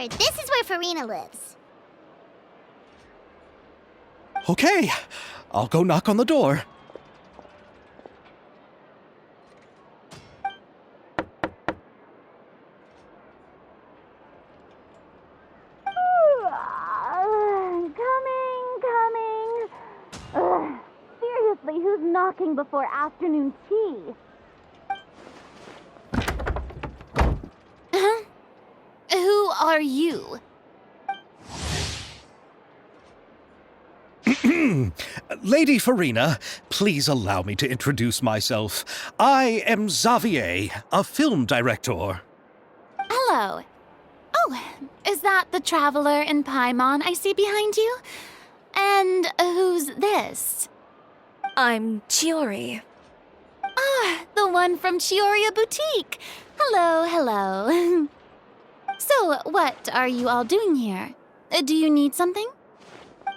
Sure, this is where Farina lives. Okay, I'll go knock on the door. Coming. Seriously, who's knocking before afternoon tea? Huh? Who are you? Lady Farina, please allow me to introduce myself. I am Xavier, a film director. Hello. Oh, is that the traveler in Paimon I see behind you? And who's this? I'm Chiori. Ah, the one from Chioria Boutique. Hello, hello. So, what are you all doing here? Do you need something?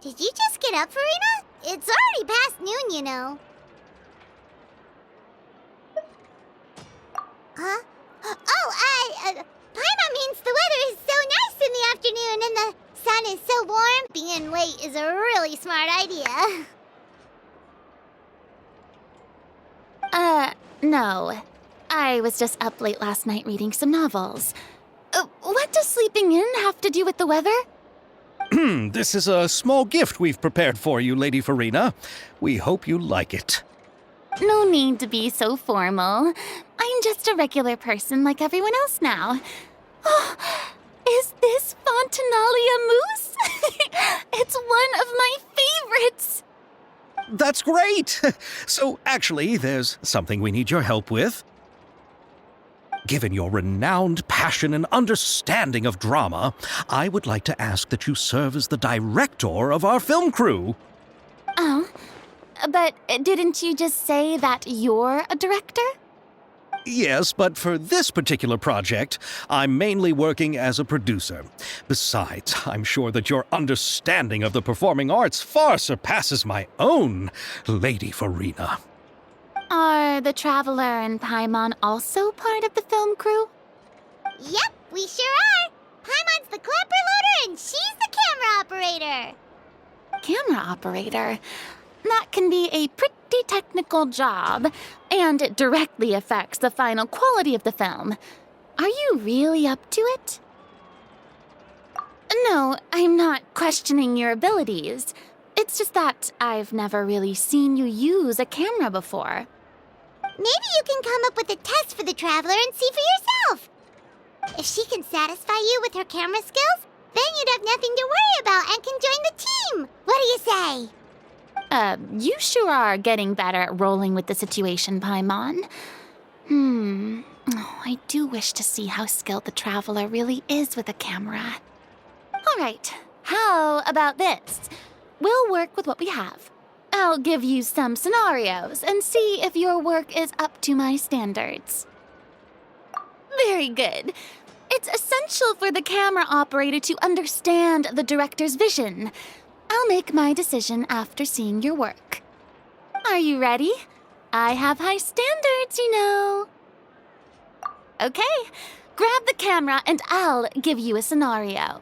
Did you just get up, Farina? It's already past noon, you know. Huh? Paimon means the weather is so nice in the afternoon and the sun is so warm. Being late is a really smart idea. No. I was just up late last night reading some novels. What does sleeping in have to do with the weather? This is a small gift we've prepared for you, Lady Farina. We hope you like it. No need to be so formal. I'm just a regular person like everyone else now. Oh, is this Fontinalia mousse? It's one of my favorites. That's great! So, actually, there's something we need your help with. Given your renowned passion and understanding of drama, I would like to ask that you serve as the director of our film crew. Oh, but didn't you just say that you're a director? Yes, but for this particular project, I'm mainly working as a producer. Besides, I'm sure that your understanding of the performing arts far surpasses my own, Lady Farina. Are the Traveler and Paimon also part of the film crew? Yep, we sure are. Paimon's the clapper loader and she's the camera operator. Camera operator? That can be a pretty technical job, and it directly affects the final quality of the film. Are you really up to it? No, I'm not questioning your abilities. It's just that I've never really seen you use a camera before. Maybe you can come up with a test for the Traveler and see for yourself. If she can satisfy you with her camera skills, then you'd have nothing to worry about and can join the team. What do you say? You sure are getting better at rolling with the situation, Paimon. Oh, I do wish to see how skilled the Traveler really is with a camera. All right, how about this? We'll work with what we have. I'll give you some scenarios and see if your work is up to my standards. Very good. It's essential for the camera operator to understand the director's vision. I'll make my decision after seeing your work. Are you ready? I have high standards, you know. Okay, grab the camera and I'll give you a scenario.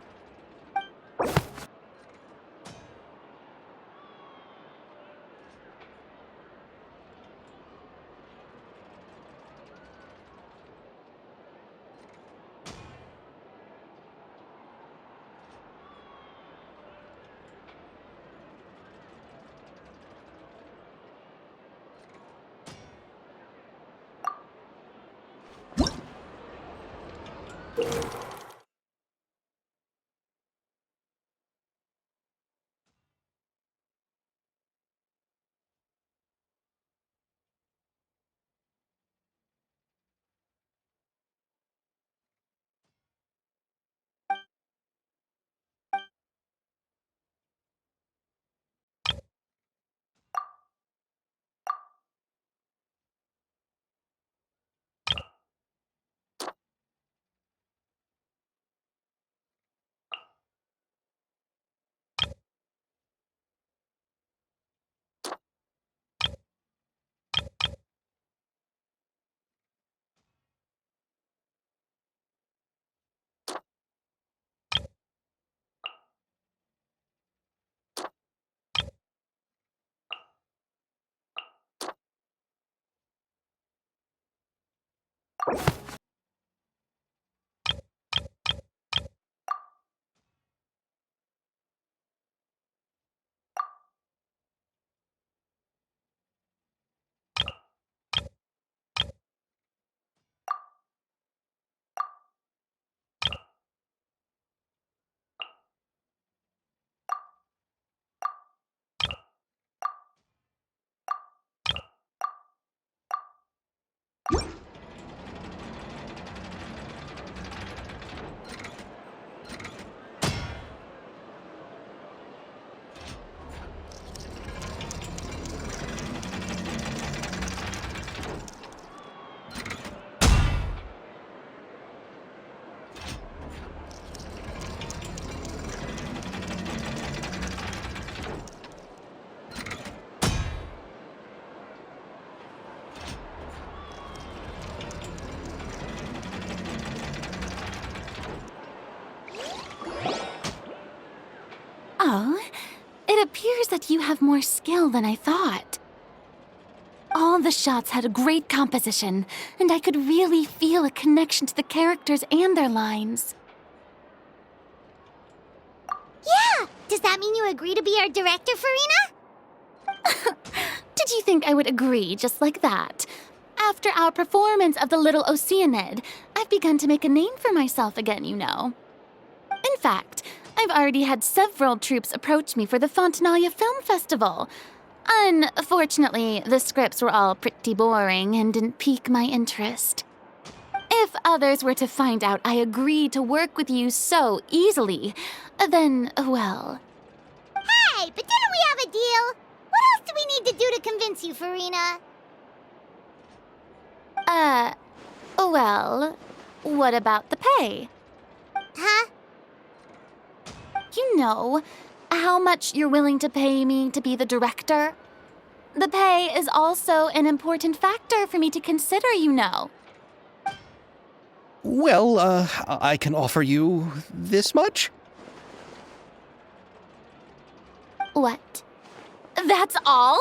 Oh, it appears that you have more skill than I thought. All the shots had a great composition, and I could really feel a connection to the characters and their lines. Yeah! Does that mean you agree to be our director, Farina? Did you think I would agree just like that? After our performance of The Little Oceanid, I've begun to make a name for myself again, you know. In fact, I've already had several troupes approach me for the Fontanalia Film Festival. Unfortunately, the scripts were all pretty boring and didn't pique my interest. If others were to find out I agreed to work with you so easily, then, well... Hey, but didn't we have a deal? What else do we need to do to convince you, Farina? Well, what about the pay? Huh? You know, how much you're willing to pay me to be the director? The pay is also an important factor for me to consider, you know. Well, I can offer you this much? What? That's all?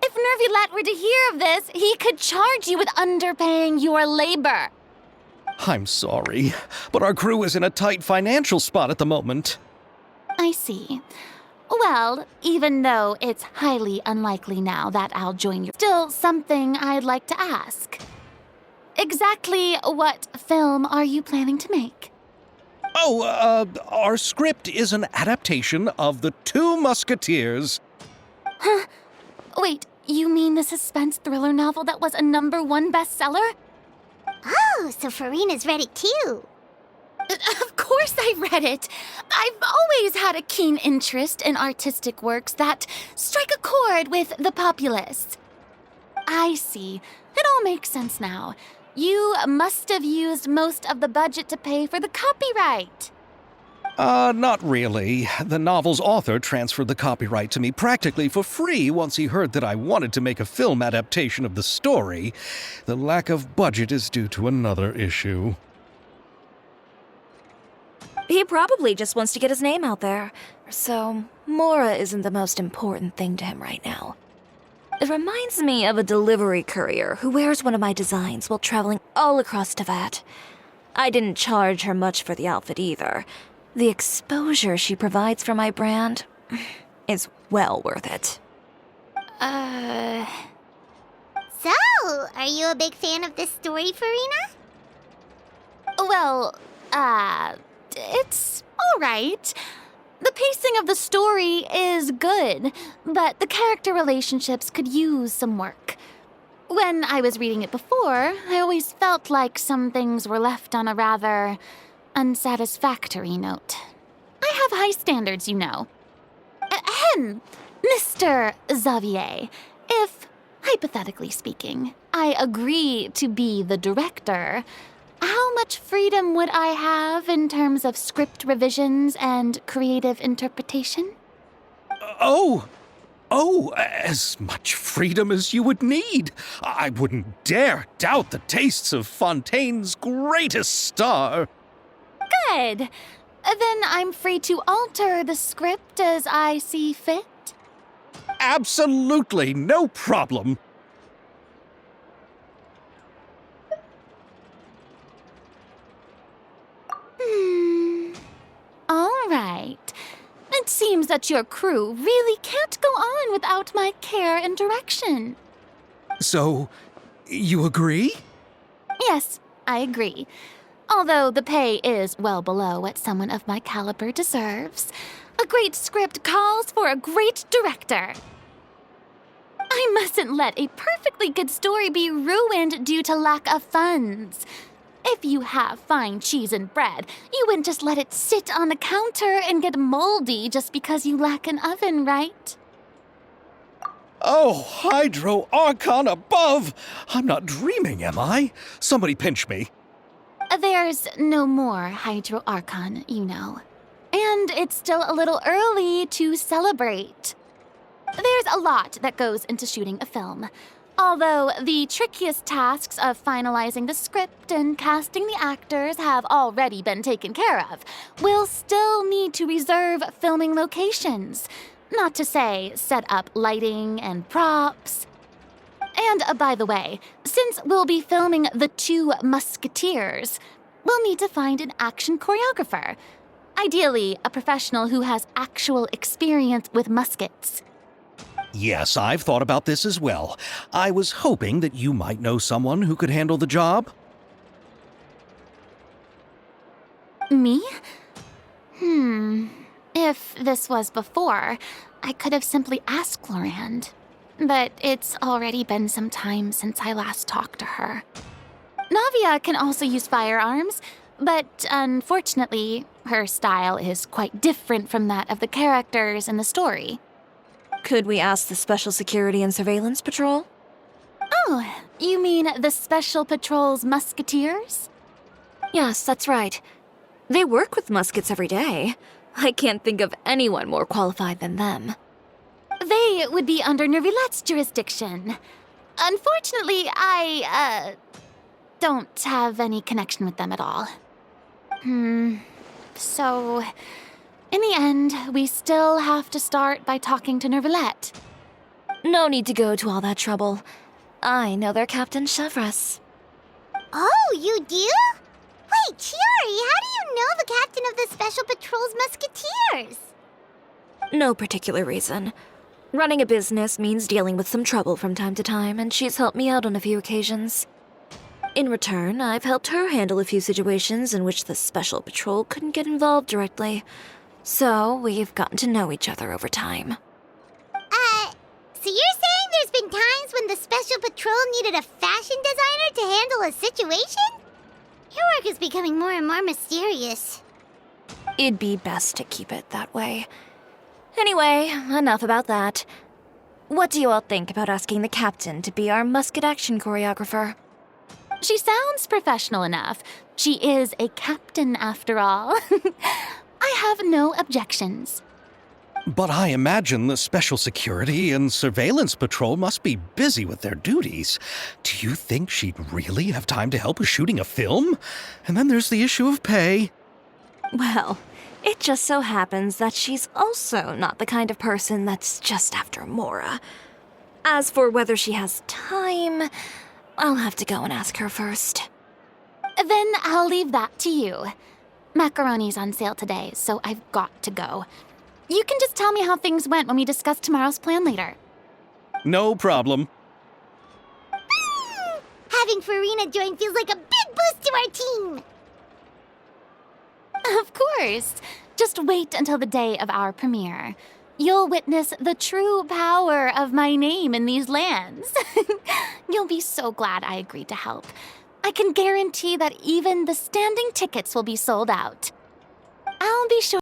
If Nervulet were to hear of this, he could charge you with underpaying your labor. I'm sorry, but our crew is in a tight financial spot at the moment. I see. Well, even though it's highly unlikely now that I'll join you, still something I'd like to ask. Exactly what film are you planning to make? Oh, our script is an adaptation of The Two Musketeers. Huh? Wait, you mean the suspense thriller novel that was a #1 bestseller? Oh, so Farina's read it too. Of course I read it. I've always had a keen interest in artistic works that strike a chord with the populace. I see. It all makes sense now. You must have used most of the budget to pay for the copyright. Not really. The novel's author transferred the copyright to me practically for free once he heard that I wanted to make a film adaptation of the story. The lack of budget is due to another issue. He probably just wants to get his name out there. So, Mora isn't the most important thing to him right now. It reminds me of a delivery courier who wears one of my designs while traveling all across Teyvat. I didn't charge her much for the outfit either. The exposure she provides for my brand is well worth it. So, are you a big fan of this story, Farina? Well, it's all right. The pacing of the story is good, but the character relationships could use some work. When I was reading it before, I always felt like some things were left on a rather unsatisfactory note. I have high standards, you know. Ahem, Mr. Xavier, if, hypothetically speaking, I agree to be the director, how much freedom would I have in terms of script revisions and creative interpretation? Oh, as much freedom as you would need. I wouldn't dare doubt the tastes of Fontaine's greatest star. Good. Then I'm free to alter the script as I see fit. Absolutely no problem. that your crew really can't go on without my care and direction. So, you agree? Yes, I agree. Although the pay is well below what someone of my caliber deserves. A great script calls for a great director. I mustn't let a perfectly good story be ruined due to lack of funds. If you have fine cheese and bread, you wouldn't just let it sit on the counter and get moldy just because you lack an oven, right? Oh, Hydro Archon above! I'm not dreaming, am I? Somebody pinch me. There's no more Hydro Archon, you know. And it's still a little early to celebrate. There's a lot that goes into shooting a film. Although the trickiest tasks of finalizing the script and casting the actors have already been taken care of, we'll still need to reserve filming locations. Not to say set up lighting and props. And by the way, since we'll be filming The Two Musketeers, we'll need to find an action choreographer. Ideally, a professional who has actual experience with muskets. Yes, I've thought about this as well. I was hoping that you might know someone who could handle the job. Me? If this was before, I could have simply asked Glorand. But it's already been some time since I last talked to her. Navia can also use firearms, but unfortunately, her style is quite different from that of the characters in the story. Could we ask the Special Security and Surveillance Patrol? Oh, you mean the Special Patrol's Musketeers? Yes, that's right. They work with muskets every day. I can't think of anyone more qualified than them. They would be under Nervilette's jurisdiction. Unfortunately, I don't have any connection with them at all. So, in the end, we still have to start by talking to Nervilette. No need to go to all that trouble. I know their Captain Chevres. Oh, you do? Wait, Chiari, how do you know the captain of the Special Patrol's Musketeers? No particular reason. Running a business means dealing with some trouble from time to time, and she's helped me out on a few occasions. In return, I've helped her handle a few situations in which the Special Patrol couldn't get involved directly. So, we've gotten to know each other over time. So you're saying there's been times when the Special Patrol needed a fashion designer to handle a situation? Your work is becoming more and more mysterious. It'd be best to keep it that way. Anyway, enough about that. What do you all think about asking the captain to be our musket action choreographer? She sounds professional enough. She is a captain, after all. I have no objections. But I imagine the Special Security and Surveillance Patrol must be busy with their duties. Do you think she'd really have time to help with shooting a film? And then there's the issue of pay. Well, it just so happens that she's also not the kind of person that's just after Mora. As for whether she has time, I'll have to go and ask her first. Then I'll leave that to you. Macaroni's on sale today, so I've got to go. You can just tell me how things went when we discuss tomorrow's plan later. No problem. Having Farina join feels like a big boost to our team. Of course. Just wait until the day of our premiere. You'll witness the true power of my name in these lands. You'll be so glad I agreed to help. I can guarantee that even the standing tickets will be sold out. I'll be sure